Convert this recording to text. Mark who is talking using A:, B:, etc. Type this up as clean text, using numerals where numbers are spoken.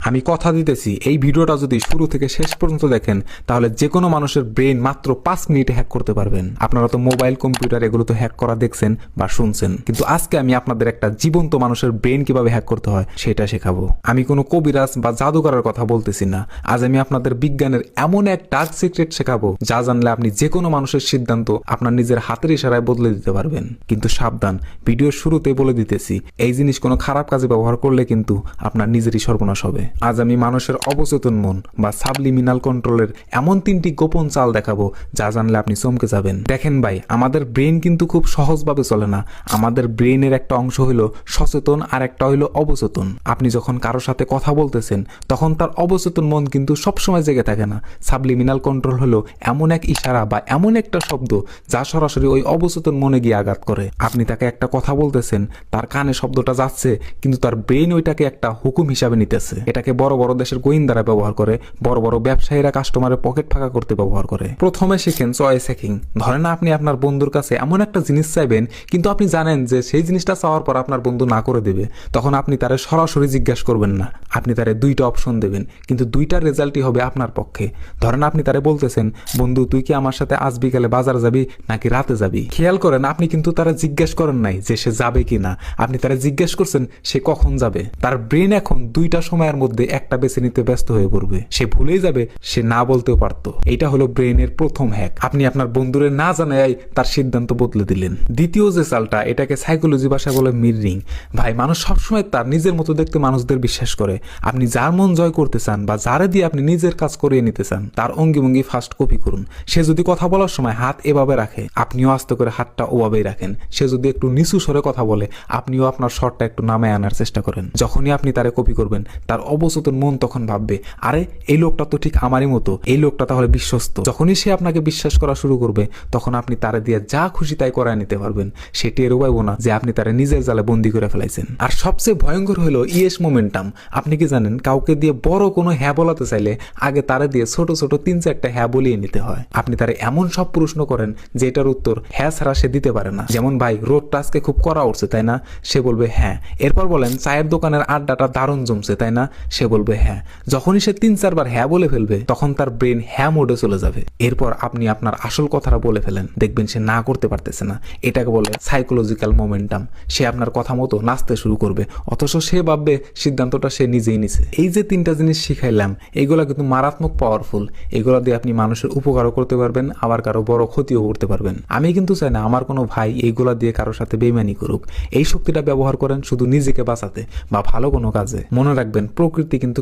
A: আমি কথা দিতেছি এই ভিডিওটা যদি শুরু থেকে শেষ পর্যন্ত দেখেন তাহলে যে কোনো মানুষের ব্রেন মাত্র 5 মিনিটে হ্যাক করতে পারবেন। আপনারা তো মোবাইল কম্পিউটার এগুলো তো হ্যাক করা দেখছেন বা শুনছেন, কিন্তু আজকে আমি আপনাদের একটা জীবন্ত মানুষের ব্রেন কিভাবে হ্যাক করতে হয় সেটা শেখাবো। আমি কোনো কবিরাজ বা জাদুকরের কথা বলতেছি না। আজ আমি আপনাদের বিজ্ঞানের এমন এক ডার্ক সিক্রেট শেখাবো যা জানলে আপনি যে কোনো মানুষের সিদ্ধান্ত আপনার নিজের হাতের ইশারায় বদলে দিতে পারবেন। কিন্তু সাবধান, ভিডিওর শুরুতে বলে দিতেছি এই জিনিস কোনো খারাপ কাজে ব্যবহার করলে কিন্তু আপনার নিজেরই সর্বনাশ হবে। আজ আমি মানুষের অবচেতন মন বা সাবলিমিনাল কন্ট্রোলের এমন 3টি গোপন চাল দেখাবো যা জানলে আপনি চমকে যাবেন। দেখেন ভাই, আমাদের ব্রেন কিন্তু খুব সহজভাবে চলে না। আমাদের ব্রেনের একটা অংশ হলো সচেতন আর একটা হলো অবচেতন। আপনি যখন কারোর সাথে কথা বলতেছেন তখন তার অবচেতন মন কিন্তু সবসময় জেগে থাকে না। সাবলিমিনাল কন্ট্রোল হলো এমন এক ইশারা বা এমন একটা শব্দ যা সরাসরি ওই অবচেতন মনে গিয়ে আঘাত করে। আপনি তাকে একটা কথা বলতেছেন, তার কানে শব্দটা যাচ্ছে কিন্তু তার ব্রেন ওইটাকে একটা হুকুম হিসাবে নিতেছে। এটাকে বড় বড় দেশের গোয়েন্দারা ব্যবহার করে, বড় বড় ব্যবসায়ীরা কাস্টমারের পকেট ফাঁকা করতে ব্যবহার করে। প্রথমে শিখেন চয়েস হ্যাকিং। ধরেন আপনি আপনার বন্ধুর কাছে এমন একটা জিনিস চাইবেন কিন্তু আপনি জানেন যে সেই জিনিসটা চাওয়ার পর আপনার বন্ধু না করে দেবে, তখন আপনি তারে সরাসরি জিজ্ঞাসা করবেন না, আপনি তারে 2টা অপশন দেবেন, কিন্তু 2টার রেজাল্টই হবে আপনার পক্ষে। ধরেন আপনি তারে বলতেছেন, বন্ধু তুই কি আমার সাথে আজ বিকালে বাজার যাবি নাকি রাতে যাবি? খেয়াল করেন আপনি কিন্তু তারা জিজ্ঞাসা করেন নাই যে সে যাবে কি না, আপনি তারা জিজ্ঞেস করছেন সে কখন যাবে। তার ব্রেন এখন 2টা সময়ের মধ্যে একটা বেছে নিতে ব্যস্ত হয়ে পড়বে। সে ভুলেই যাবে সে না বলতেও পারতো। এইটা হলো ব্রেনের প্রথম হ্যাক। আপনি আপনার বন্ধুরে না জানাই তার সিদ্ধান্ত বদলে দিলেন। দ্বিতীয় যে চালটা, এটাকে সাইকোলজি ভাষায় বলে মিররিং। ভাই, মানুষ সবসময় তার নিজের মতো দেখতে মানুষদের বিশ্বাস করে। আপনি যার মন জয় করতে চান বা যারে দিয়ে আপনি নিজের কাজ করিয়ে নিতে চান তার অঙ্গিভঙ্গি ফার্স্ট কপি করুন। সে যদি কথা বলার সময় হাত এভাবে রাখে আপনিও আস্তে করে হাতটা ওভাবেই রাখেন। সে যদি একটু নিচু স্বরে কথা বলে আপনিও আপনার স্বরটা একটু নামায় আনার চেষ্টা করেন। যখনই আপনি তারে কপি করবেন তার অবচেতন মন তখন ভাববে, আরে এই লোকটা তো ঠিক আমারই মতো, এই লোকটা তাহলে বিশ্বস্ত। যখনই সে আপনাকে বিশ্বাস করা শুরু করবে তখন আপনি তারে দিয়ে যা খুশি তাই করায় নিতে পারবেন। সে টেরও পাইব না যে আপনি তারে নিজের জালে বন্দি করে ফেলাইছেন। আর সবচেয়ে ভয়ঙ্কর হলো ইয়েস মোমেন্টাম। আপনি কি জানেন কাউকে দিয়ে বড় কোনো হ্যাঁ বলাতে চাইলে আগে তারে দিয়ে ছোট ছোট 3-4টা হ্যাঁ বলিয়ে নিতে হয়। আপনি তারে এমন সব প্রশ্ন করেন যে এটার উত্তর হ্যাঁ ছাড়া সে দিতে পারে না। যেমন, ভাই রোদটা আজকে খুব কড়া উঠছে তাই না? সে বলবে হ্যাঁ। এরপর বলেন চায়ের দোকানের আড্ডাটা দারুণ জমছে তাই না? সে বলবে হ্যাঁ। যখনই সে 3-4 বার হ্যাঁ বলে ফেলবে তখন তার ব্রেন হ্যাঁ মোডে চলে যাবে। এরপর আপনি আপনার আসল কথাটা বলে ফেলেন, দেখবেন সে না করতে পারতেছে না। এটাকে বলে সাইকোলজিক্যাল মোমেন্টাম। সে আপনার কথা মতো নাচতে শুরু করবে, অথচ সে ভাববে সিদ্ধান্তটা সে নিজেই নিছে। এই যে 3টা জিনিস শিখাইলাম এগুলা কিন্তু মারাত্মক পাওয়ারফুল। এগুলা দিয়ে আপনি মানুষের উপকারও করতে পারবেন, আবার কারো বড় ক্ষতিও করতে পারবেন। আমি কিন্তু চাই না আমার কোনো ভাই এইগুলা দিয়ে কারোর সাথে বেইমানি করুক। এই শক্তিটা ব্যবহার করেন শুধু নিজেকে বাঁচাতে বা ভালো কোনো কাজে। মনে রাখবেন প্রকৃতি কিন্তু